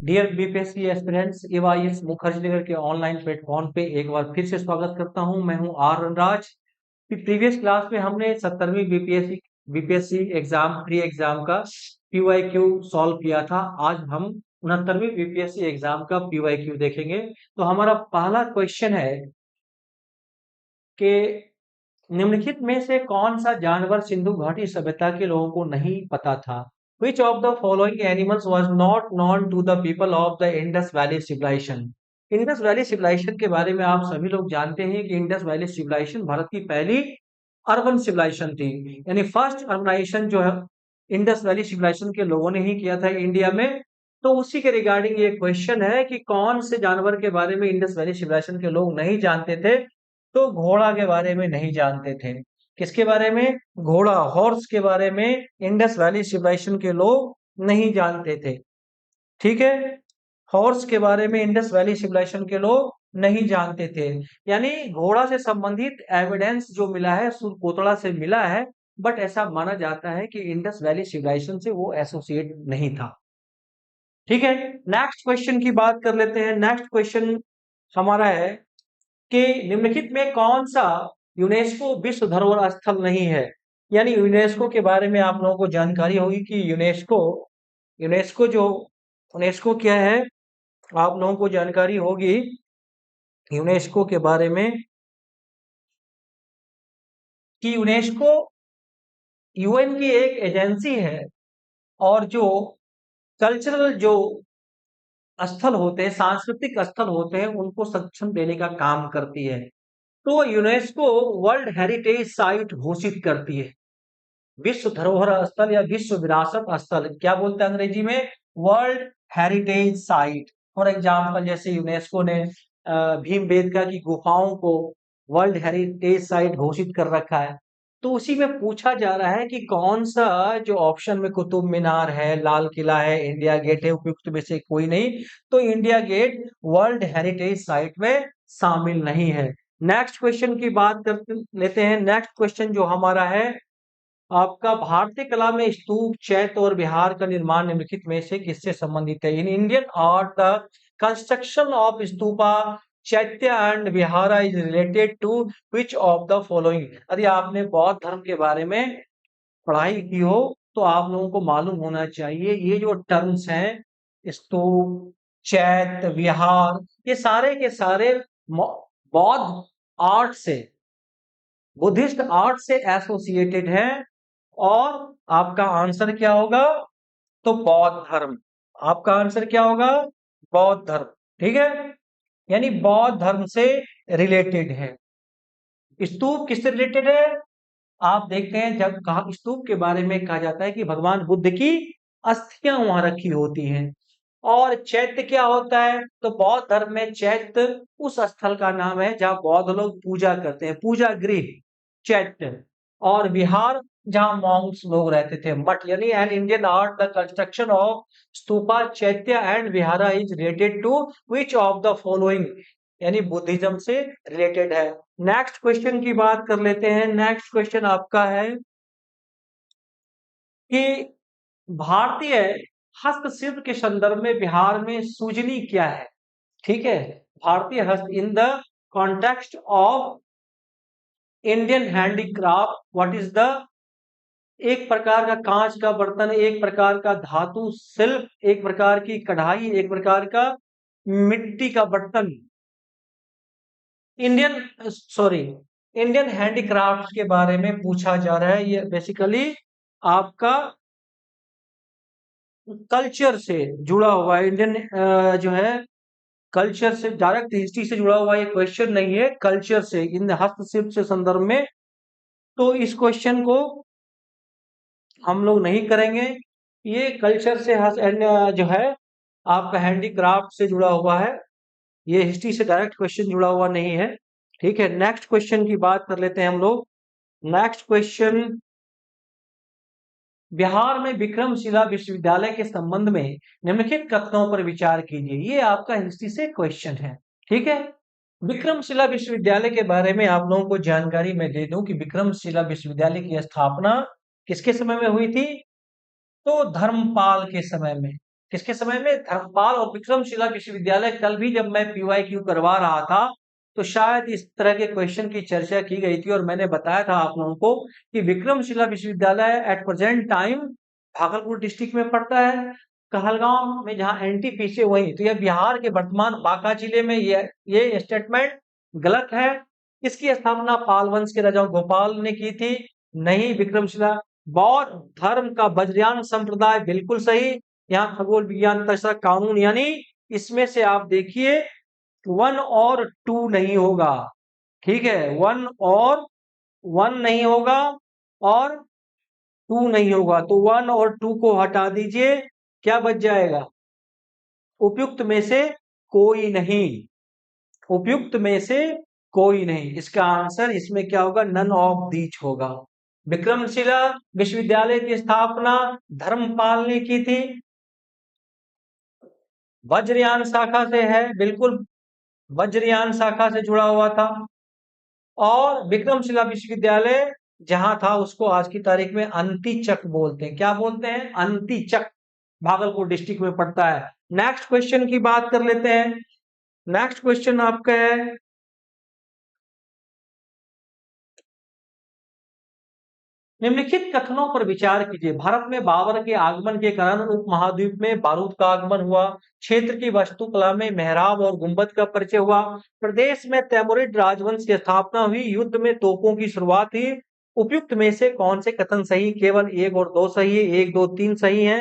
Dear BPSC aspirants, एवाईएस Mukherjee Nagar के online platform पे एक बार फिर से स्वागत करता हूं। मैं हूं आर रणराज। प्रीवियस क्लास में हमने 17वीं बीपीएससी एग्जाम प्री एग्जाम का पीवाईक्यू सॉल्व किया था। आज हम 69वीं बीपीएससी एग्जाम का पीवाईक्यू देखेंगे। तो हमारा पहला क्वेश्चन है कि निम्नलिखित में से कौन सा जानवर सिंधु घाटी सभ्यता के लोगों को नहीं पता था? Which of the following animals was not known to the people of the Indus Valley Civilization? Indus valley civilization के बारे में आप सभी लोग जानते हैं कि इंडस वैली सिविलाइजेशन भारत की पहली अर्बन सिविलाइजेशन थी, यानी फर्स्ट अर्बनाइजेशन जो है इंडस वैली सिविलाइजेशन के लोगों ने ही किया था इंडिया में। तो उसी के रिगार्डिंग ये क्वेश्चन है कि कौन से जानवर के बारे में इंडस वैली सिविलाइजेशन के लोग नहीं जानते थे? तो घोड़ा के बारे में नहीं जानते थे। किसके बारे में? घोड़ा, हॉर्स के बारे में इंडस वैली सिविलाइजेशन के लोग नहीं जानते थे। ठीक है, हॉर्स के बारे में इंडस वैली सिविलाइजेशन के लोग नहीं जानते थे। यानी घोड़ा से संबंधित एविडेंस जो मिला है सुरकोतड़ा से मिला है, बट ऐसा माना जाता है कि इंडस वैली सिविलाइजेशन से वो एसोसिएट नहीं था। ठीक है, नेक्स्ट क्वेश्चन की बात कर लेते हैं। नेक्स्ट क्वेश्चन हमारा है कि निम्नलिखित में कौन सा यूनेस्को विश्व धरोहर स्थल नहीं है? यानी यूनेस्को के बारे में आप लोगों को जानकारी होगी कि यूनेस्को यूनेस्को क्या है, आप लोगों को जानकारी होगी यूनेस्को के बारे में कि यूनेस्को यूएन की एक एजेंसी है और जो कल्चरल जो स्थल होते हैं, सांस्कृतिक स्थल होते हैं, उनको संरक्षण देने का काम करती है। तो यूनेस्को वर्ल्ड हेरिटेज साइट घोषित करती है। विश्व धरोहर स्थल या विश्व विरासत स्थल क्या बोलते हैं अंग्रेजी में? World heritage site. For example जैसे यूनेस्को ने भीमबेटका की गुफाओं को वर्ल्ड हेरिटेज साइट घोषित कर रखा है। तो उसी में पूछा जा रहा है कि कौन सा जो ऑप्शन में कुतुब मीनार है, लाल किला है, इंडिया गेट है, उपयुक्त में से कोई नहीं। तो India Gate world heritage site में शामिल नहीं है। नेक्स्ट क्वेश्चन की बात कर लेते हैं। नेक्स्ट क्वेश्चन जो हमारा है आपका, भारतीय कला में स्तूप, चैत्य और विहार का निर्माण निम्नलिखित में से किससे संबंधित है? In Indian art the construction of stupa, chaitya and vihara is related to which of the following? यदि आपने बौद्ध धर्म के बारे में पढ़ाई की हो तो आप लोगों को मालूम होना चाहिए ये जो टर्म्स हैं, स्तूप, चैत्य, विहार, ये सारे के सारे बौद्ध आर्ट से, बुद्धिस्ट आर्ट से एसोसिएटेड है। और आपका आंसर क्या होगा? तो बौद्ध धर्म। आपका आंसर क्या होगा? बौद्ध धर्म। ठीक है, यानी बौद्ध धर्म से रिलेटेड है। स्तूप किससे रिलेटेड है? आप देखते हैं जब कहा स्तूप के बारे में कहा जाता है कि भगवान बुद्ध की अस्थियां वहां रखी होती हैं। और चैत्य क्या होता है? तो बौद्ध धर्म में चैत्य उस स्थल का नाम है जहां बौद्ध लोग पूजा करते हैं, पूजा गृह चैत्य। और विहार जहां मॉन्क्स लोग रहते थे, मठ। यानी an Indian art the construction of stupa, chaitya and vihara is related to which of the following? यानी बुद्धिज्म से रिलेटेड है। नेक्स्ट क्वेश्चन की बात कर लेते हैं। नेक्स्ट क्वेश्चन आपका है कि भारतीय हस्तशिल्प के संदर्भ में बिहार में सुजनी क्या है? ठीक है, भारतीय हस्त in the context of Indian handicraft what is the? एक प्रकार का कांच का बर्तन, एक प्रकार का धातु शिल्प, एक प्रकार की कढ़ाई, एक प्रकार का मिट्टी का बर्तन। इंडियन हैंडीक्राफ्ट के बारे में पूछा जा रहा है। ये बेसिकली आपका कल्चर से जुड़ा हुआ है। इंडियन जो है कल्चर से, डायरेक्ट हिस्ट्री से जुड़ा हुआ ये क्वेश्चन नहीं है, कल्चर से, इन हस्तशिल्प से संदर्भ में। तो इस क्वेश्चन को हम लोग नहीं करेंगे। ये कल्चर से जो है आपका हैंडीक्राफ्ट से जुड़ा हुआ है, ये हिस्ट्री से डायरेक्ट क्वेश्चन जुड़ा हुआ नहीं है। ठीक है, नेक्स्ट क्वेश्चन की बात कर लेते हैं हम लोग। नेक्स्ट क्वेश्चन, बिहार में विक्रमशिला विश्वविद्यालय के संबंध में निम्नलिखित कथनों पर विचार कीजिए। ये आपका हिस्ट्री से क्वेश्चन है। ठीक है, विक्रमशिला विश्वविद्यालय के बारे में आप लोगों को जानकारी मैं दे दूं कि विक्रमशिला विश्वविद्यालय की स्थापना किसके समय में हुई थी? तो धर्मपाल के समय में। किसके समय में? धर्मपाल और विक्रमशिला विश्वविद्यालय। कल भी जब मैं PYQ करवा रहा था तो शायद इस तरह के क्वेश्चन की चर्चा की गई थी और मैंने बताया था आप लोगों को कि विक्रमशिला विश्वविद्यालय at present time Bhagalpur district में पड़ता है, कहलगांव में जहां NTPC वही। तो यह बिहार के वर्तमान बांका जिले में ये स्टेटमेंट गलत है। इसकी स्थापना पाल वंश के राजा गोपाल ने की थी, नहीं विक्रमशिला। बौद्ध धर्म का वज्रयान संप्रदाय, बिल्कुल सही। यहाँ खगोल विज्ञान तथा कानून, यानी इसमें से आप देखिए 1 और 2 नहीं होगा, ठीक है। 1 नहीं होगा और 2 नहीं होगा, तो 1 और 2 को हटा दीजिए, क्या बच जाएगा? उपयुक्त में से कोई नहीं, उपयुक्त में से कोई नहीं। इसका आंसर इसमें क्या होगा? नन ऑफ दीज होगा। विक्रमशिला विश्वविद्यालय की स्थापना धर्मपाल ने की थी, वज्रयान शाखा से है, बिल्कुल वज्रयान शाखा से जुड़ा हुआ था। और विक्रमशिला विश्वविद्यालय जहां था उसको आज की तारीख में अंतिचक बोलते हैं। क्या बोलते हैं? अंतिचक, भागलपुर डिस्ट्रिक्ट में पड़ता है। नेक्स्ट क्वेश्चन की बात कर लेते हैं। नेक्स्ट क्वेश्चन आपका है, निम्नलिखित कथनों पर विचार कीजिए। भारत में बाबर के आगमन के कारण उपमहाद्वीप में बारूद का आगमन हुआ। क्षेत्र की वास्तुकला में मेहराब और गुंबद का परिचय हुआ। प्रदेश में तैमुरिड राजवंश की स्थापना हुई। युद्ध में तोपों की शुरुआत हुई। उपयुक्त में से कौन से कथन सही? केवल 1 और 2 सही है, 1, 2, 3 सही है,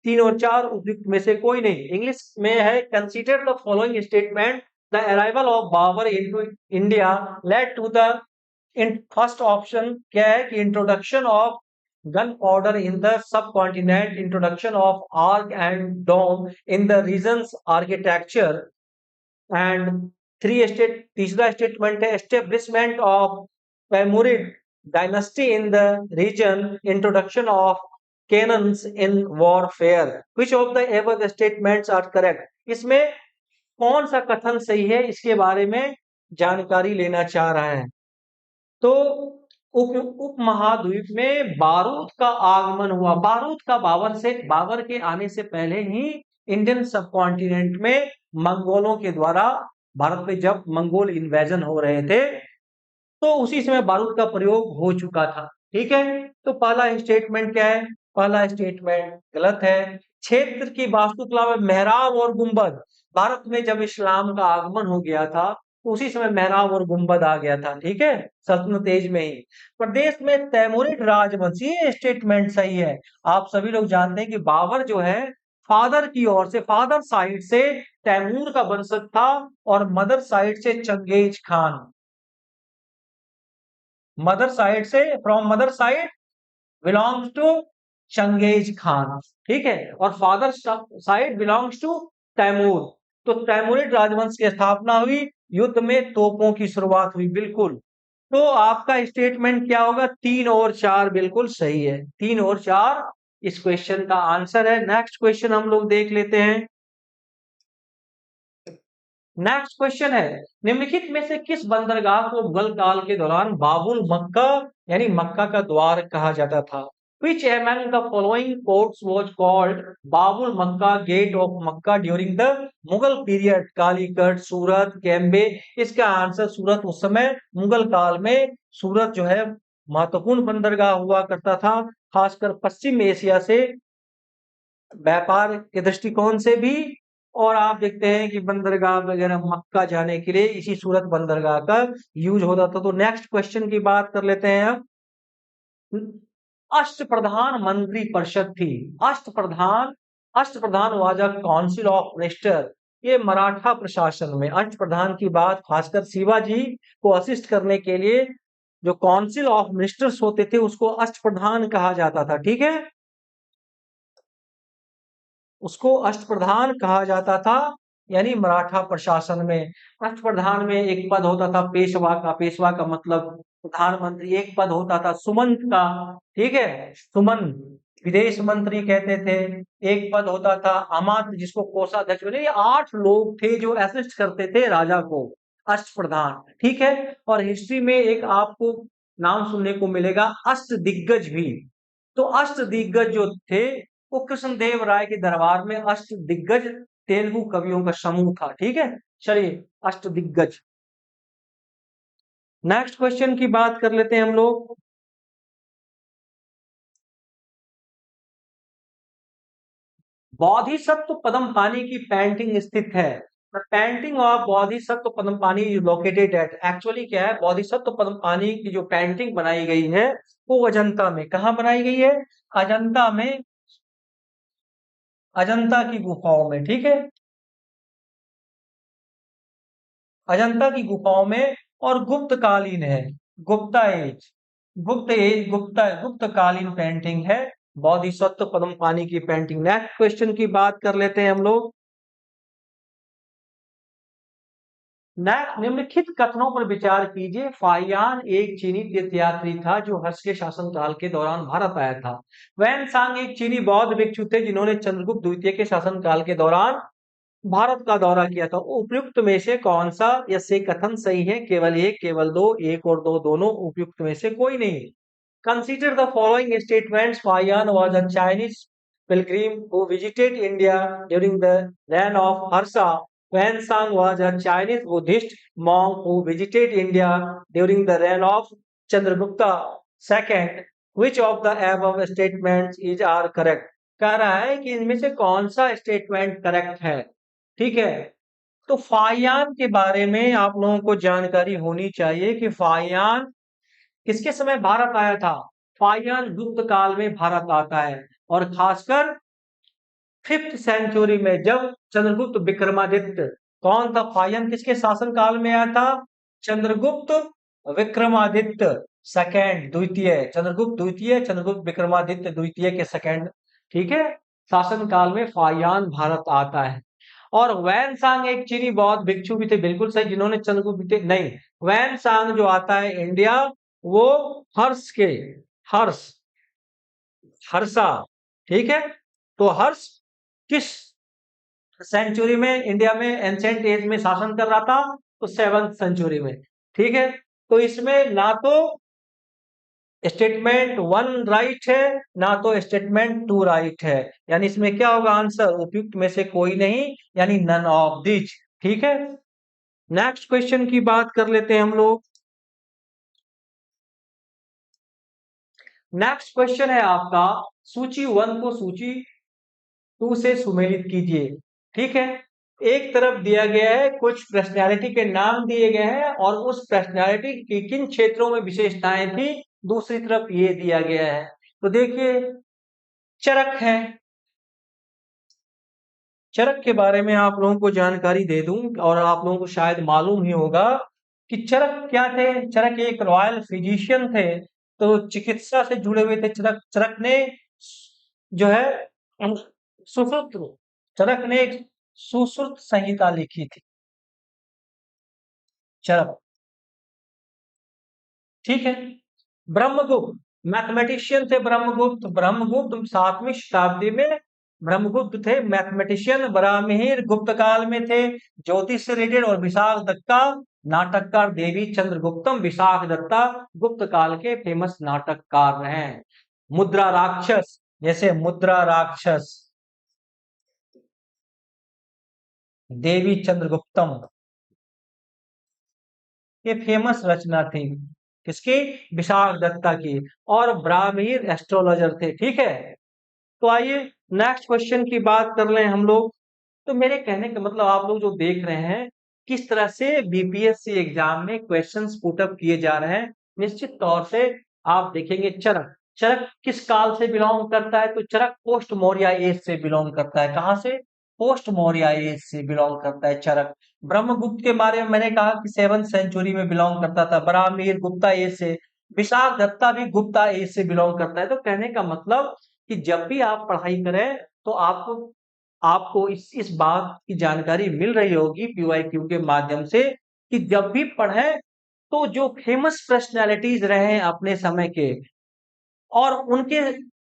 3 और 4 उपयुक्त में से कोई नहीं। इंग्लिश में है, consider the following statement, the arrival of Babur into India led to the first option क्या है कि introduction of gunpowder in the subcontinent, introduction of arch and dome in the regions architecture, and तीसरा statement है establishment of Timurid dynasty in the region, introduction of cannons in warfare. Which of the above statements are correct? इसमें कौन सा कथन सही है, इसके बारे में जानकारी लेना चाह रहा है। तो उप महाद्वीप में बारूद का आगमन हुआ। बारूद का बाबर के आने से पहले ही इंडियन सब कॉन्टिनेंट में मंगोलों के द्वारा भारत में जब मंगोल इन्वेजन हो रहे थे तो उसी समय बारूद का प्रयोग हो चुका था, ठीक है। तो पहला स्टेटमेंट क्या है? पहला स्टेटमेंट गलत है। क्षेत्र की वास्तुकला में मेहराब और गुंबद, भारत में जब इस्लाम का आगमन हो गया था उसी समय मेहराब और गुंबद आ गया था, ठीक है, सल्तनत एज में ही। प्रदेश में तैमुरिड राजवंश, ये स्टेटमेंट सही है। आप सभी लोग जानते हैं कि बाबर जो है फादर की ओर से, फादर साइड से तैमूर का वंशज था और मदर साइड से चंगेज खान। मदर साइड से, from mother side belongs to Genghis Khan, ठीक है, और father side belongs to Timur. तो तैमूरिड राजवंश की स्थापना हुई, युद्ध में तोपों की शुरुआत हुई, बिल्कुल। तो आपका स्टेटमेंट क्या होगा? 3 और 4 बिल्कुल सही है, 3 और 4 इस क्वेश्चन का आंसर है। नेक्स्ट क्वेश्चन हम लोग देख लेते हैं। नेक्स्ट क्वेश्चन है, निम्नलिखित में से किस बंदरगाह को मुगल काल के दौरान बाबुल मक्का यानी मक्का का द्वार कहा जाता था? Which among the following ports was called बाबुल मक्का gate of Mecca during the Mughal period? Calicut, Surat, Cambay. इसका आंसर सूरत। उस समय मुगल काल में सूरत जो है महत्वपूर्ण बंदरगाह हुआ करता था, खासकर पश्चिम एशिया से व्यापार के दृष्टिकोण से भी। और आप देखते हैं कि बंदरगाह वगैरह मक्का जाने के लिए इसी सूरत बंदरगाह का यूज होता था। तो नेक्स्ट क्वेश्चन की बात कर लेते हैं अब। अष्टप्रधान मंत्री परिषद थी। Ashtapradhan was a council of minister. ये मराठा प्रशासन में अष्टप्रधान की बात खासकर शिवाजी को असिस्ट करने के लिए जो काउंसिल ऑफ मिनिस्टर्स होते थे उसको अष्टप्रधान कहा जाता था, ठीक है, उसको अष्टप्रधान कहा जाता था। यानी मराठा प्रशासन में अष्टप्रधान में एक पद होता था पेशवा का, पेशवा का मतलब प्रधानमंत्री। एक पद होता था सुमंत का, ठीक है, सुमंत विदेश मंत्री कहते थे। एक पद होता था अमात्य जिसको कोषाध्यक्ष बोले। ये 8 लोग थे जो असिस्ट करते थे राजा को, अष्टप्रधान, ठीक है। और हिस्ट्री में एक आपको नाम सुनने को मिलेगा अष्टदिग्गज भी। तो अष्टदिग्गज जो थे वो कृष्णदेव राय के दरबार में अष्ट दिग्गज तेलुगु कवियों का समूह था। ठीक है, चलिए अष्ट दिग्गज। नेक्स्ट क्वेश्चन की बात कर लेते हैं हम लोग। बोधिसत्व पद्मपानी की पेंटिंग स्थित है। The painting of Bodhisattva Padmapani is located at, actually क्या है, बोधिसत्व पद्मपानी की जो पेंटिंग बनाई गई है वो अजंता में, कहाँ बनाई गई है, अजंता में, अजंता की गुफाओं में। ठीक है, अजंता की गुफाओं में, और गुप्त कालीन है, गुप्ता एज, गुप्त एज, गुप्त कालीन पेंटिंग है बोधिसत्व पद्मपानी की पेंटिंग। नेक्स्ट क्वेश्चन की बात कर लेते हैं हम लोग। निम्नलिखित कथनों पर विचार कीजिए। फाहियान एक चीनी तीर्थयात्री था जो हर्ष के शासनकाल के दौरान भारत आया था। वैन सांग एक चीनी बौद्ध भिक्षु थे जिन्होंने चंद्रगुप्त द्वितीय के शासनकाल के दौरान भारत का दौरा किया था। उपयुक्त में से कौन सा या से कथन सही है? केवल एक, केवल दो, एक और दो, दोनों, उपयुक्त में से कोई नहीं। Consider the following statements. Fayan was a Chinese pilgrim who visited India during the reign of Harsha. Wensang was a Chinese Buddhist monk who visited India during the reign of Chandragupta II. Which of the above statements is are correct? कह रहा है कि इनमें से कौन सा statement correct है। ठीक है, तो फाहियान के बारे में आप लोगों को जानकारी होनी चाहिए कि फाहियान किसके समय भारत आया था। फाहियान गुप्त काल में भारत आता है, और खासकर 5th सेंचुरी में, जब चंद्रगुप्त विक्रमादित्य, कौन था फाहियान, किसके शासन काल में आया था, चंद्रगुप्त विक्रमादित्य सेकेंड, द्वितीय, चंद्रगुप्त द्वितीय, चंद्रगुप्त विक्रमादित्य द्वितीय के सेकेंड, ठीक है, शासन काल में फाहियान भारत आता है। और वैन सांग एक चीनी बौद्ध भिक्षु भी थे, बिल्कुल सही, जिन्होंने चंद्रगुप्त नहीं, वैन सांग जो आता है इंडिया, वो हर्ष के, हर्ष, हर्षा, ठीक है, तो हर्ष किस सेंचुरी में इंडिया में एंशिएंट एज में शासन कर रहा था, तो 7th सेंचुरी में। ठीक है, तो इसमें ना तो स्टेटमेंट 1 राइट है, ना तो स्टेटमेंट 2 राइट है, यानी इसमें क्या होगा आंसर, उपयुक्त में से कोई नहीं, यानी नन ऑफ दिस। ठीक है, नेक्स्ट क्वेश्चन की बात कर लेते हैं हम लोग। नेक्स्ट क्वेश्चन है आपका, सूची 1 को सूची 2 से सुमेलित कीजिए। ठीक है, एक तरफ दिया गया है कुछ पर्सनैलिटी के नाम दिए गए हैं और उस पर्सनैलिटी की किन क्षेत्रों में विशेषताएं थी, दूसरी तरफ ये दिया गया है। तो देखिए, चरक है, चरक के बारे में आप लोगों को जानकारी दे दूं, और आप लोगों को शायद मालूम ही होगा कि चरक क्या थे। चरक एक रॉयल फिजिशियन थे, तो चिकित्सा से जुड़े हुए थे। चरक चरक ने जो है सुश्रुत, चरक ने एक सुश्रुत संहिता लिखी थी, चरक। ठीक है, ब्रह्मगुप्त मैथमेटिशियन थे, ब्रह्मगुप्त, ब्रह्मगुप्त 7वीं शताब्दी में ब्रह्मगुप्त थे, मैथमेटिशियन। बराहमिहिर गुप्त काल में थे, ज्योतिष से रिलेटेड। और विशाख दत्ता नाटककार, देवी चंद्रगुप्तम विशाख दत्ता गुप्त काल के फेमस नाटककार हैं। मुद्रा राक्षस, जैसे मुद्रा राक्षस, देवी चंद्रगुप्तम, ये फेमस रचना थी किसकी, विशाख दत्ता की। और ब्राह्मीर एस्ट्रोलॉजर थे। ठीक है, तो आइए नेक्स्ट क्वेश्चन की बात कर लें हम लोग। तो मेरे कहने का मतलब, आप लोग जो देख रहे हैं किस तरह से बीपीएससी एग्जाम में क्वेश्चंस पुटअप किए जा रहे हैं, निश्चित तौर से आप देखेंगे। चरक, चरक किस काल से बिलोंग करता है, तो चरक पोस्ट मौर्य एज से बिलोंग करता है। कहां से, पोस्ट मौर्य एज से बिलोंग करता है चरक। ब्रह्मगुप्त के बारे में मैंने कहा कि 7th सेंचुरी में बिलोंग करता था। बराहमीर गुप्ता एज से, विशाख दत्ता भी गुप्ता एज से बिलोंग करता है। तो कहने का मतलब कि जब भी आप पढ़ाई करें तो आपको आपको इस बात की जानकारी मिल रही होगी पीवाईक्यू के माध्यम से, कि जब भी पढ़ें तो जो फेमस पर्सनैलिटीज रहे हैं अपने समय के, और उनके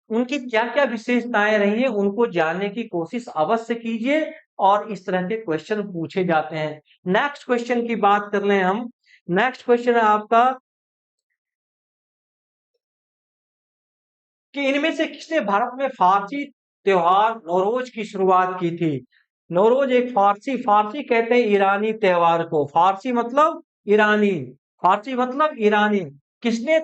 उनकी क्या-क्या विशेषताएं रही हैं, उनको जानने की कोशिश अवश्य कीजिए। और इस तरह के क्वेश्चन पूछे जाते हैं। नेक्स्ट क्वेश्चन की बात कर लें हम। नेक्स्ट क्वेश्चन है आपका कि इनमें से किसने भारत में फारसी त्योहार नौरोज की शुरुआत की थी। नौरोज एक फारसी कहते हैं ईरानी त्योहार को। फारसी मतलब ईरानी, फारसी मतलब ईरानी। किसने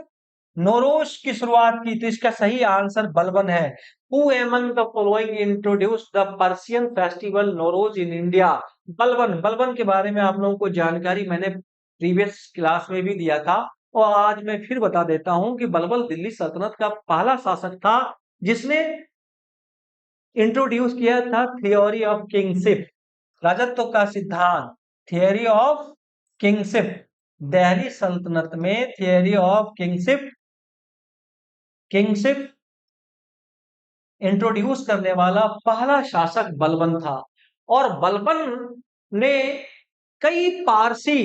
नौरोज की शुरुआत की थी? इसका सही आंसर बलबन है। Who among the following introduce the Persian festival Nowruz in India? Balban. Balban के बारे में आप लोगों को जानकारी मैंने प्रीवियस क्लास में भी दिया था, और आज मैं फिर बता देता हूं कि बलबन दिल्ली सल्तनत का पहला शासक था जिसने इंट्रोड्यूस किया था थियोरी ऑफ किंगशिप, राजत्व का सिद्धांत। थियोरी ऑफ किंगशिप, दिल्ली सल्तनत में theory of kingship kingship introduce करने वाला पहला शासक बलबन था। और बलबन ने कई पारसी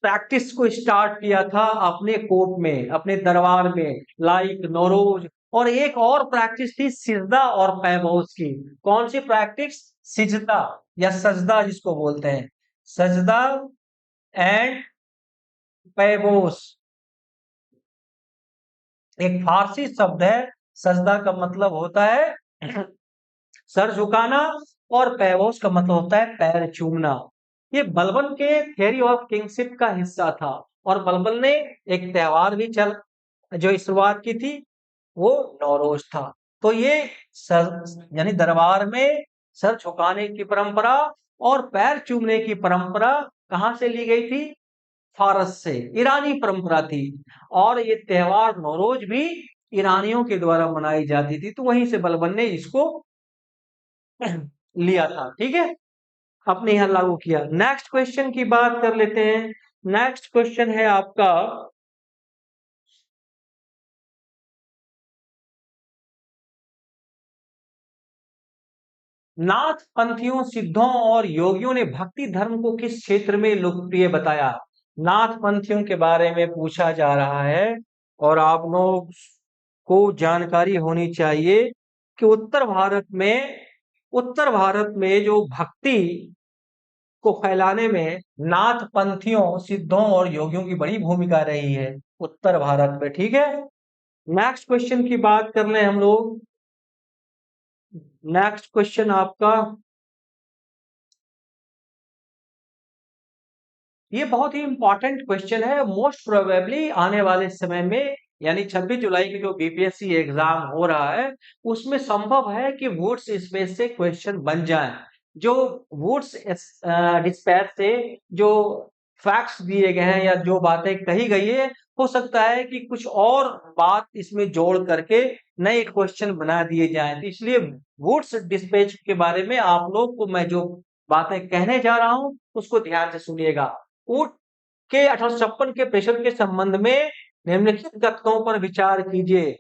प्रैक्टिस को स्टार्ट किया था अपने कोर्ट में, अपने दरबार में, लाइक नौरोज। और एक और प्रैक्टिस थी सिजदा और पैबोस की। कौन सी प्रैक्टिस? सिजदा या सजदा जिसको बोलते हैं, सजदा एंड पैबोस। एक फारसी शब्द है, सजदा का मतलब होता है सर झुकाना, और पैबोस का मतलब होता है पैर चूमना। ये बलबन के थियरी ऑफ किंगशिप का हिस्सा था। और बलबन ने एक त्योहार भी जो शुरुआत की थी वो नौरोज था। तो ये सर यानी दरबार में सर झुकाने की परंपरा और पैर चूमने की परंपरा कहां से ली गई थी? फारस से, ईरानी परंपरा थी। और ये त्योहार नौरोज भी ईरानियों के द्वारा मनाई जाती थी, तो वहीं से बलबन ने इसको लिया था। ठीक है, अपने यहां लागू किया। नेक्स्ट क्वेश्चन की बात कर लेते हैं। नेक्स्ट क्वेश्चन है आपका, नाथ पंथियों, सिद्धों और योगियों ने भक्ति धर्म को किस क्षेत्र में लोकप्रिय बताया? नाथ पंथियों के बारे में पूछा जा रहा है, और आप लोग को जानकारी होनी चाहिए कि उत्तर भारत में जो भक्ति को फैलाने में नाथ पंथियों, सिद्धों और योगियों की बड़ी भूमिका रही है उत्तर भारत में। ठीक है, नेक्स्ट क्वेश्चन की बात कर लें हम लोग। नेक्स्ट क्वेश्चन आपका, ये बहुत ही इंपॉर्टेंट क्वेश्चन है। मोस्ट प्रोबेबली आने वाले समय में, यानी 26 जुलाई की जो बीपीएससी एग्जाम हो रहा है उसमें संभव है कि वुड्स स्पेस से क्वेश्चन बन जाए। जो वुड्स डिस्पैच से जो फैक्ट्स दिए गए हैं या जो बातें कही गई है, हो सकता है कि कुछ और बात इसमें जोड़ करके नए क्वेश्चन बना दिए जाएं। तो इसलिए वुड्स डिस्पैच के बारे में आप लोग को मैं जो बातें कहने जा रहा हूं उसको ध्यान से सुनिएगा। ऊट के 1856 के प्रेषण के संबंध में निम्नलिखित तथ्यों पर विचार कीजिए।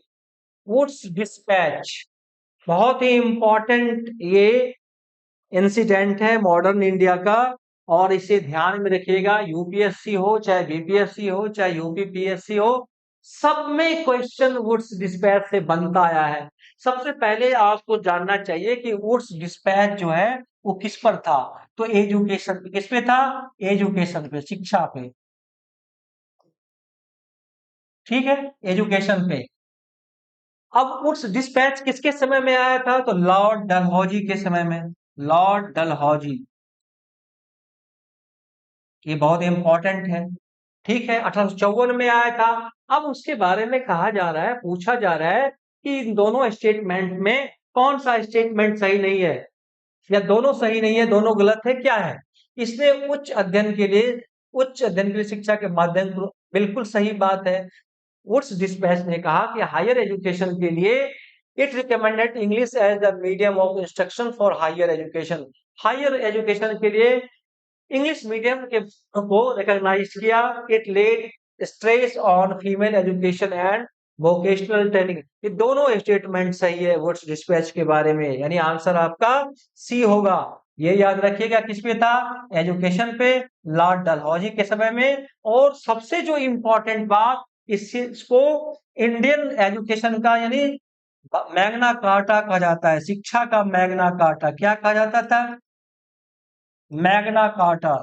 वुड्स डिस्पैच बहुत ही इंपॉर्टेंट ये इंसिडेंट है मॉडर्न इंडिया का, और इसे ध्यान में रखिएगा। यूपीएससी हो चाहे बीपीएससी हो चाहे यूपीपीएससी हो, सब में क्वेश्चन वुड्स डिस्पैच से बनता आया है। सबसे पहले आपको जानना चाहिए कि वुड्स डिस्पैच जो है वो किस पर था? तो एजुकेशन पे। किस पे था? एजुकेशन पे, शिक्षा पे। ठीक है, एजुकेशन पे। अब वुड्स डिस्पैच किसके समय में आया था? तो लॉर्ड डलहौजी के समय में। लॉर्ड डलहौजी, ये बहुत इंपॉर्टेंट है। ठीक है, 1854 में आया था। अब उसके बारे में कहा जा रहा है, पूछा जा रहा है कि इन दोनों स्टेटमेंट में कौन सा स्टेटमेंट सही नहीं है, या दोनों सही नहीं है, दोनों गलत है, क्या है? इसने उच्च अध्ययन के लिए शिक्षा के माध्यम को, बिल्कुल सही बात है। वुड्स डिस्पैच ने कहा कि हायर एजुकेशन के लिए it recommended English as the medium of instruction for higher education. Higher education के लिए इंग्लिश मीडियम के को रिकॉग्नाइज किया। It laid stress on female education and vocational training. ये दोनों स्टेटमेंट सही है वुड्स डिस्पैच के बारे में, यानी आंसर आपका सी होगा। ये याद रखिएगा, किस पे था? एजुकेशन पे, लॉर्ड डलहौजी के समय में। और सबसे जो इंपॉर्टेंट बात, इसको इंडियन एजुकेशन का यानी मैग्ना कार्टा कहा जाता है। शिक्षा का मैग्ना कार्टा क्या कहा जाता था? Magna carta.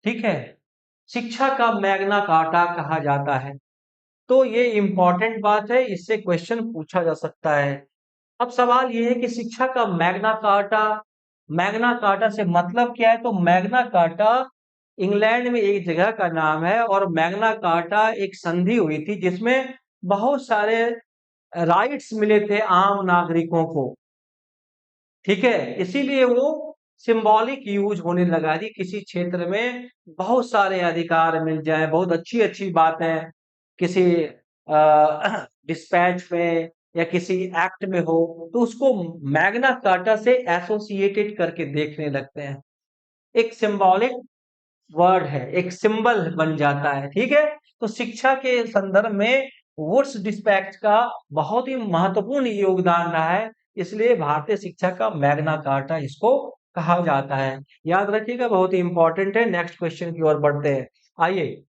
ठीक है, शिक्षा का मैग्ना कार्टा कहा जाता है। तो ये इंपॉर्टेंट बात है, इससे क्वेश्चन पूछा जा सकता है। अब सवाल ये है कि शिक्षा का मैग्ना कार्टा से मतलब क्या है? तो मैग्ना कार्टा इंग्लैंड में एक जगह का नाम है, और मैग्ना कार्टा एक संधि हुई थी जिसमें बहुत सारे राइट्स मिले थे आम नागरिकों को। ठीक है, इसीलिए वो सिंबॉलिक यूज होने लगा कि किसी क्षेत्र में बहुत सारे अधिकार मिल जाए, बहुत अच्छी अच्छी बातें किसी डिस्पैच में या किसी एक्ट में हो, तो उसको मैग्ना कार्टा से एसोसिएटेड करके देखने लगते हैं। एक सिंबॉलिक वर्ड है, एक सिंबल बन जाता है। ठीक है, तो शिक्षा के संदर्भ में वुड्स डिस्पैच का बहुत ही महत्वपूर्ण योगदान रहा है, इसलिए भारतीय शिक्षा का मैग्ना कार्टा इसको कहा जाता है। याद रखिएगा, बहुत ही इंपॉर्टेंट है। नेक्स्ट क्वेश्चन की ओर बढ़ते हैं। आइए,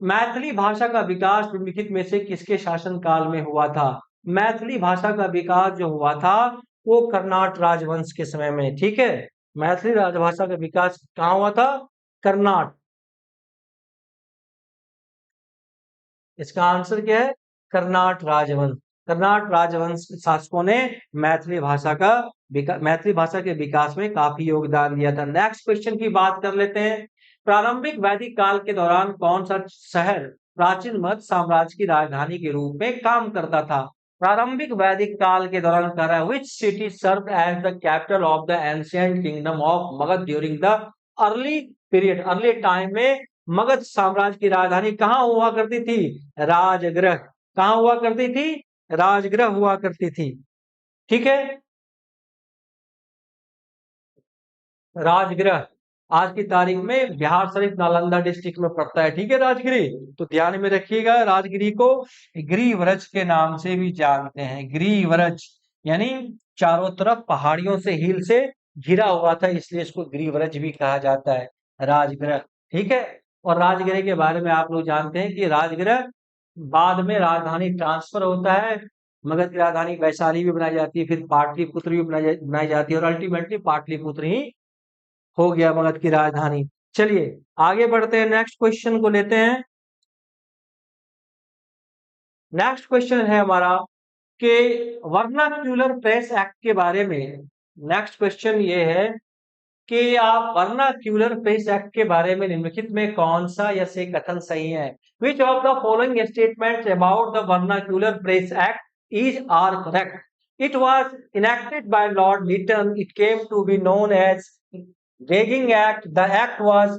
मैथिली भाषा का विकास निम्नलिखित में से किसके शासन काल में हुआ था? मैथिली भाषा का विकास जो हुआ था वो कर्नाट राजवंश के समय में। ठीक है, मैथिली राजभाषा का विकास कहाँ हुआ था? कर्नाट। इसका आंसर क्या है? कर्नाट राजवंश। कर्नाट राजवंश शासकों ने मैथिली भाषा के विकास में काफी योगदान दिया था। नेक्स्ट क्वेश्चन की बात कर लेते हैं। प्रारंभिक वैदिक काल के दौरान कौन सा शहर प्राचीन मगध साम्राज्य की राजधानी के रूप में काम करता था? प्रारंभिक वैदिक काल के दौरान कह रहा है, which city serve as the capital of the ancient kingdom of Magadha during the early period. Early time में मगध साम्राज्य की राजधानी कहाँ हुआ करती थी? राजगृह। कहाँ हुआ करती थी? राजगृह हुआ करती थी। ठीक है, राजगृह आज की तारीख में बिहार शरीफ नालंदा डिस्ट्रिक्ट में पड़ता है। ठीक है, राजगिरी तो ध्यान में रखिएगा। राजगिरी को गिरिव्रज के नाम से भी जानते हैं। गिरिव्रज यानी चारों तरफ पहाड़ियों से, हिल से घिरा हुआ था, इसलिए इसको गिरिव्रज भी कहा जाता है। राजगृह। ठीक है, और राजगृह के बारे में आप लोग जानते हैं कि राजगृह बाद में राजधानी ट्रांसफर होता है। मगध की राजधानी वैशाली भी बनाई जाती है, फिर पाटलिपुत्र भी बनाई जाती है, और अल्टीमेटली पाटलिपुत्र ही हो गया मगध की राजधानी। चलिए आगे बढ़ते हैं, नेक्स्ट क्वेश्चन को लेते हैं। नेक्स्ट क्वेश्चन है हमारा कि वर्नाक्यूलर प्रेस एक्ट के बारे में। नेक्स्ट क्वेश्चन ये है कि आप वर्नाक्यूलर प्रेस एक्ट के बारे में निम्नलिखित में कौन सा या से कथन सही है? Which of the following statements about the vernacular press act is are correct? It was enacted by Lord Lytton. It came to be known as Gagging Act. The act was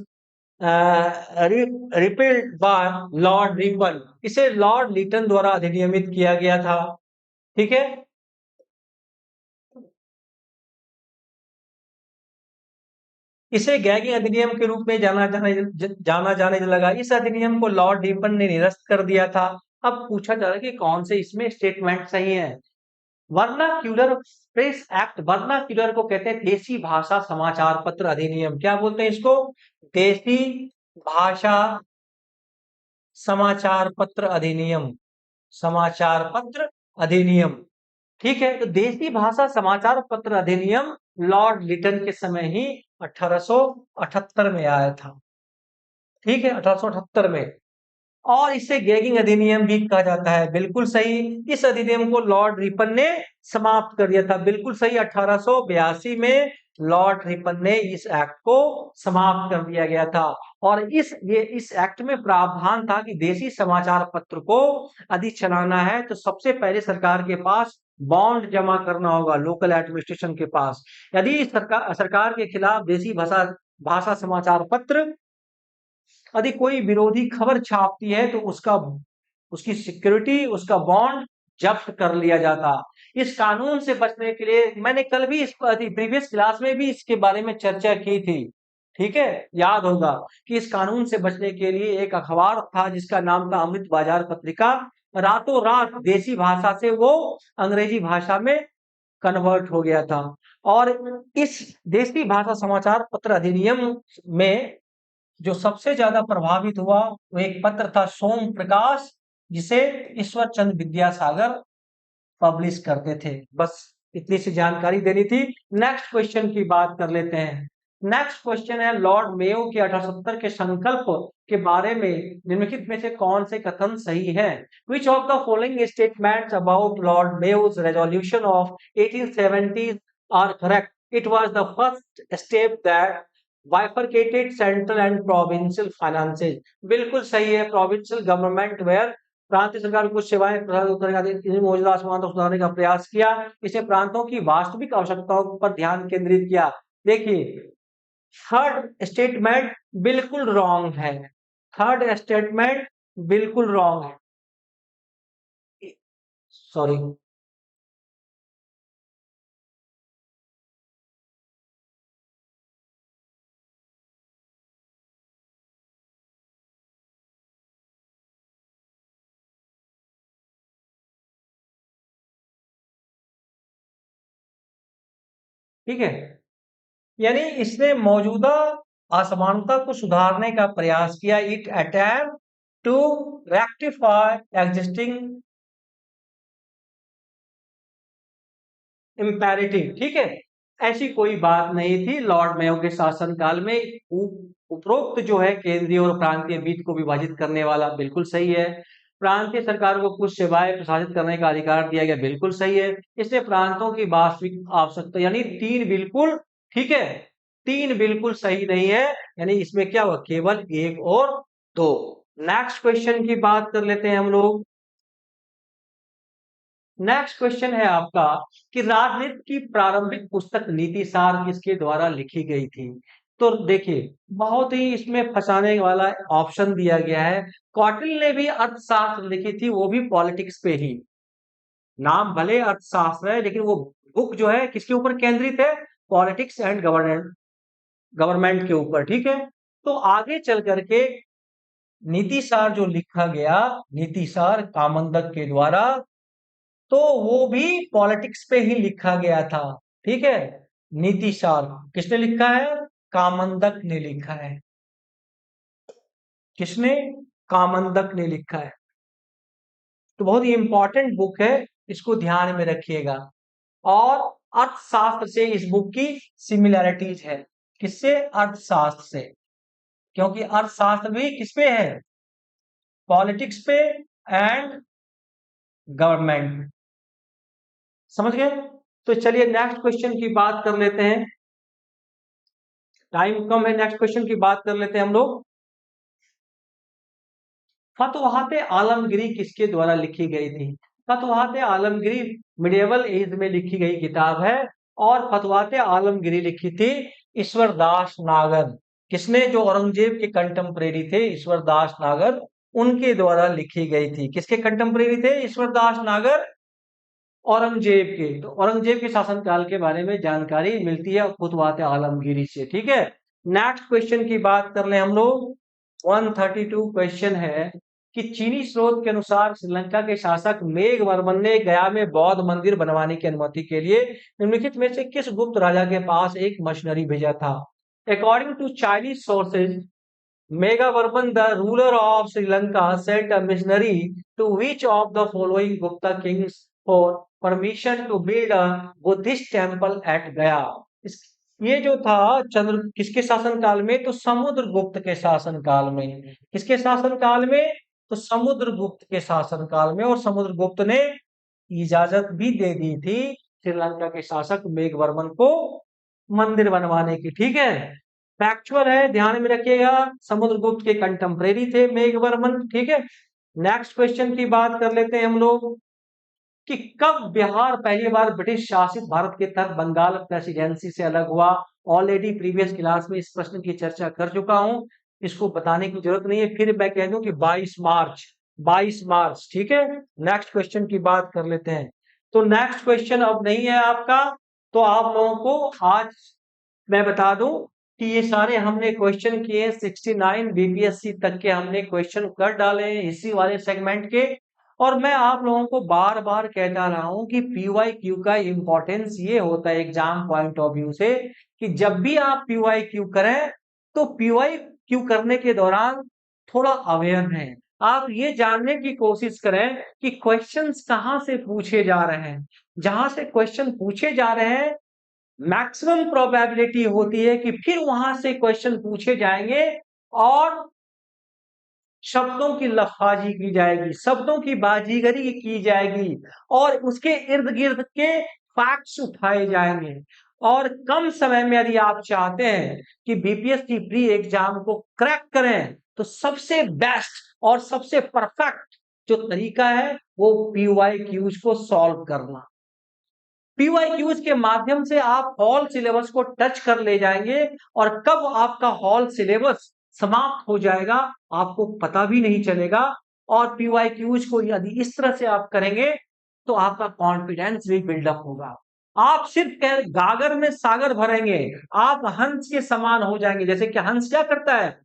repealed by Lord Ripon. इसे Lord Liton द्वारा अधिनियमित किया गया था। ठीक है, इसे gagging अधिनियम के रूप में जाना जाने लगा। इस अधिनियम को लॉर्ड रिपन ने निरस्त कर दिया था। अब पूछा जा रहा है कि कौन से इसमें स्टेटमेंट सही है? वर्नाक्यूलर प्रेस एक्ट, वर्नाक्यूलर को कहते हैं देसी भाषा समाचार पत्र अधिनियम। क्या बोलते हैं इसको? देसी भाषा समाचार पत्र अधिनियम। समाचार पत्र अधिनियम। ठीक है, तो देसी भाषा समाचार पत्र अधिनियम लॉर्ड लिटन के समय ही 1878 में आया था। ठीक है, 1878 में। और इसे गैगिंग अधिनियम भी कहा जाता है। बिल्कुल सही, इस अधिनियम को लॉर्ड रिपन ने समाप्त कर दिया था। बिल्कुल सही, 1882 में लॉर्ड रिपन ने इस एक्ट को समाप्त कर दिया गया था। और इस एक्ट में प्रावधान था कि देशी समाचार पत्र को यदि चलाना है तो सबसे पहले सरकार के पास बॉन्ड जमा करना होगा, लोकल एडमिनिस्ट्रेशन के पास। यदि सरकार के खिलाफ देशी भाषा समाचार पत्र यदि कोई विरोधी खबर छापती है तो उसकी सिक्योरिटी, उसका बॉन्ड जब्त कर लिया जाता। इस कानून से बचने के लिए मैंने कल भी इस प्रीवियस क्लास में भी इसके बारे में चर्चा की थी। ठीक है, याद होगा कि इस कानून से बचने के लिए एक अखबार था जिसका नाम था अमृत बाजार पत्रिका। रातों रात देसी भाषा से वो अंग्रेजी भाषा में कन्वर्ट हो गया था। और इस देसी भाषा समाचार पत्र अधिनियम में जो सबसे ज्यादा प्रभावित हुआ वो एक पत्र था सोम प्रकाश, जिसे ईश्वर चंद्र विद्यासागर पब्लिश करते थे। बस इतनी सी जानकारी देनी थी। नेक्स्ट क्वेश्चन की बात कर लेते हैं। नेक्स्ट क्वेश्चन है लॉर्ड मेयो के 1870 के संकल्प के बारे में निम्नलिखित में से कौन से कथन सही है? Which of the following statements about Lord Mayo's resolution of 1870 are correct? It was the first step that bifurcated central and provincial finances. बिल्कुल सही है। प्रोविंशियल गवर्नमेंट वेयर प्रांतीय सरकार को कुछ सेवाएं मौजूदा असमानता सुधारने का प्रयास किया। इसने प्रांतों की वास्तविक आवश्यकताओं पर ध्यान केंद्रित किया। देखिए, थर्ड स्टेटमेंट बिल्कुल रॉन्ग है। थर्ड स्टेटमेंट बिल्कुल रॉन्ग है। सॉरी, ठीक है। यानी इसने मौजूदा असमानता को सुधारने का प्रयास किया। It attempt to rectify existing imperative. ठीक है, ऐसी कोई बात नहीं थी। लॉर्ड मेयो के शासनकाल में उपरोक्त जो है केंद्रीय और प्रांतीय वित्त को विभाजित करने वाला, बिल्कुल सही है। प्रांतीय सरकार को कुछ सेवाएं प्रशासित करने का अधिकार दिया गया, बिल्कुल सही है। इसने प्रांतों की वास्तविक आवश्यकता, यानी तीन बिल्कुल ठीक है, तीन बिल्कुल सही नहीं है। यानी इसमें क्या हुआ, केवल एक और दो। नेक्स्ट क्वेश्चन की बात कर लेते हैं हम लोग। नेक्स्ट क्वेश्चन है आपका कि राजनीति की प्रारंभिक पुस्तक नीति सार किसके द्वारा लिखी गई थी? तो देखिए, बहुत ही इसमें फंसाने वाला ऑप्शन दिया गया है। कौटिल्य ने भी अर्थशास्त्र लिखी थी, वो भी पॉलिटिक्स पे ही। नाम भले अर्थशास्त्र है, लेकिन वो बुक जो है किसके ऊपर केंद्रित है? पॉलिटिक्स एंड गवर्नमेंट के ऊपर। ठीक है, तो आगे चल करके नीति सार जो लिखा गया, नीति सार कामंदक के द्वारा, तो वो भी पॉलिटिक्स पे ही लिखा गया था। ठीक है, नीति सार किसने लिखा है? कामंदक ने लिखा है। किसने? कामंदक ने लिखा है। तो बहुत ही इंपॉर्टेंट बुक है, इसको ध्यान में रखिएगा। और अर्थशास्त्र से इस बुक की सिमिलैरिटीज है। किससे? अर्थशास्त्र से। क्योंकि अर्थशास्त्र भी किस पे है? पॉलिटिक्स पे एंड गवर्नमेंट। समझ गए? तो चलिए नेक्स्ट क्वेश्चन की बात कर लेते हैं। टाइम कम है, नेक्स्ट क्वेश्चन की बात कर लेते हैं हम लोग। फतवाहत आलमगिरी किसके द्वारा लिखी गई थी? फतवाहत आलमगिरी मिडिएवल एज में लिखी गई किताब है। और फतवाहत आलमगिरी लिखी थी ईश्वर दास नागर। किसने? जो औरंगजेब के कंटेम्परेरी थे, ईश्वर दास नागर, उनके द्वारा लिखी गई थी। किसके कंटेम्परेरी थे ईश्वर दास नागर? औरंगजेब के। तो औरंगजेब के शासनकाल के बारे में जानकारी मिलती है फतवाहत आलमगिरी से। ठीक है, नेक्स्ट क्वेश्चन की बात कर ले हम लोग। 132 क्वेश्चन है कि चीनी स्रोत के अनुसार श्रीलंका के शासक मेघवर्मन ने गया में बौद्ध मंदिर बनवाने की अनुमति के लिए निम्नलिखित में से किस गुप्त राजा के पास एक मशीनरी भेजा था? According to Chinese sources, Meghavarman the ruler of Sri Lanka sent a missionary to which of the following Gupta kings for permission to build a Buddhist temple at Gaya? ये जो था चंद्र किसके शासन काल में? तो समुद्रगुप्त के शासन काल में। किसके शासन काल में? तो समुद्रगुप्त के शासन काल में। और समुद्रगुप्त ने इजाजत भी दे दी थी श्रीलंका के शासक मेघवर्मन को मंदिर बनवाने की। ठीक है, फैक्चुअल है, ध्यान में रखिएगा। समुद्रगुप्त के कंटेम्परेरी थे मेघवर्मन। ठीक है, नेक्स्ट क्वेश्चन की बात कर लेते हैं हम लोग कि कब बिहार पहली बार ब्रिटिश शासित भारत के तहत बंगाल प्रेसिडेंसी से अलग हुआ? ऑलरेडी प्रीवियस क्लास में इस प्रश्न की चर्चा कर चुका हूं, इसको बताने की जरूरत नहीं है। फिर मैं कह दूं कि 22 मार्च। 22 मार्च। ठीक है, नेक्स्ट क्वेश्चन की बात कर लेते हैं। तो नेक्स्ट क्वेश्चन अब नहीं है आपका, तो आप लोगों को आज मैं बता दूं कि ये सारे हमने क्वेश्चन किए 69 बीपीएससी तक के हमने क्वेश्चन कर डाले हैं इसी वाले सेगमेंट के। और मैं आप लोगों को बार बार कहता रहा हूं कि पीवाईक्यू का इंपॉर्टेंस ये होता है एग्जाम पॉइंट ऑफ व्यू से कि जब भी आप पीवाईक्यू करें तो पीवाईक्यू करने के दौरान थोड़ा अवेयर रहें। आप ये जानने की कोशिश करें कि क्वेश्चंस कहाँ से पूछे जा रहे हैं। जहां से क्वेश्चन पूछे जा रहे हैं मैक्सिमम प्रोबेबिलिटी होती है कि फिर वहां से क्वेश्चन पूछे जाएंगे और शब्दों की लफाजी की जाएगी, शब्दों की बाजीगरी की जाएगी और उसके इर्द गिर्द के फैक्ट्स उठाए जाएंगे। और कम समय में यदि आप चाहते हैं कि बीपीएससी प्री एग्जाम को क्रैक करें तो सबसे बेस्ट और सबसे परफेक्ट जो तरीका है वो पीवाईक्यूज को सॉल्व करना। पीवाईक्यूज के माध्यम से आप हॉल सिलेबस को टच कर ले जाएंगे और कब आपका हॉल सिलेबस समाप्त हो जाएगा आपको पता भी नहीं चलेगा। और पीवाईक्यूज को यदि इस तरह से आप करेंगे तो आपका कॉन्फिडेंस भी बिल्डअप होगा। आप सिर्फ गागर में सागर भरेंगे, आप हंस के समान हो जाएंगे। जैसे कि हंस क्या करता है,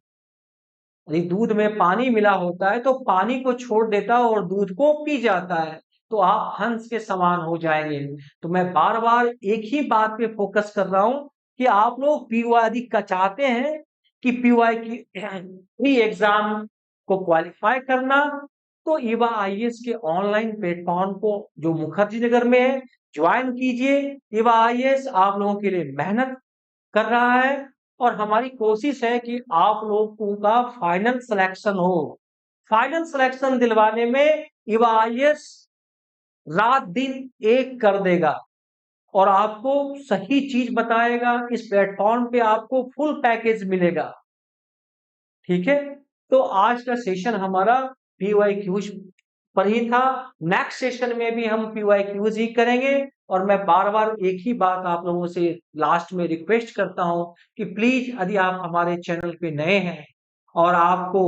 यदि दूध में पानी मिला होता है तो पानी को छोड़ देता है और दूध को पी जाता है, तो आप हंस के समान हो जाएंगे। तो मैं बार बार एक ही बात पे फोकस कर रहा हूं कि आप लोग पीवाई का चाहते हैं कि पीवाई की प्री एग्जाम को क्वालिफाई करना, तो ईवा आईएएस के ऑनलाइन प्लेटफॉर्म को जो मुखर्जी नगर में है ज्वाइन कीजिए। ईवा आईएएस आप लोगों के लिए मेहनत कर रहा है और हमारी कोशिश है कि आप लोगों का फाइनल सिलेक्शन हो। फाइनल सिलेक्शन दिलवाने में ईवा आईएएस रात दिन एक कर देगा और आपको सही चीज बताएगा। इस प्लेटफॉर्म पे आपको फुल पैकेज मिलेगा। ठीक है, तो आज का सेशन हमारा पीवाईक्यूज पर ही था। नेक्स्ट सेशन में भी हम पीवाईक्यूज ही करेंगे और मैं बार बार एक ही बात आप लोगों से लास्ट में रिक्वेस्ट करता हूं कि प्लीज यदि आप हमारे चैनल पे नए हैं और आपको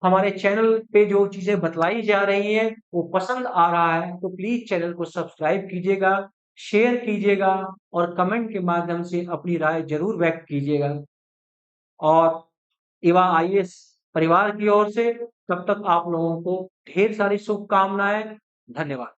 हमारे चैनल पे जो चीजें बतलाई जा रही हैं वो पसंद आ रहा है तो प्लीज चैनल को सब्सक्राइब कीजिएगा, शेयर कीजिएगा और कमेंट के माध्यम से अपनी राय जरूर व्यक्त कीजिएगा। और ईवा आईएएस परिवार की ओर से तब तक आप लोगों को ढेर सारी शुभकामनाएं। धन्यवाद।